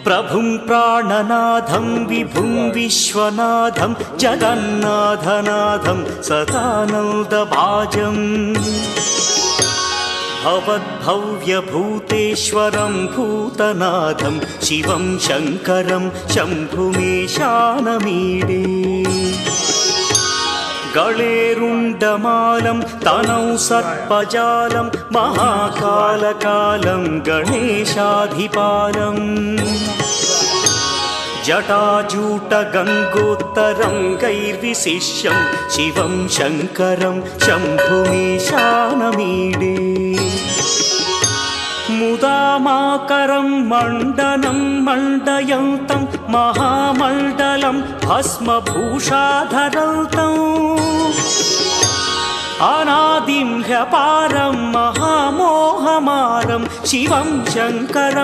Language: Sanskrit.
प्रभुं प्राणनाथं विभुं विश्वनाथं जगन्नाथनाथं सदानन्दभाजम् भवद्भव्यभूतेश्वरं भूतनाथं शिवं शङ्करं शम्भुमीशानमीडे गळेरुण्डमालं तनौ सर्पजालं महाकालकालं गणेशाधिपालम् जटाजूटगङ्गोत्तरं गैर्विशिष्यं शिवं शङ्करं शम्भुमीशानमीडे मुदामाकरं मण्डनं मण्डयन्तं महामण्डलं भस्मभूषाधरन्तम् अनादिं ह्यपारं महामोहमारं शिवं शङ्करं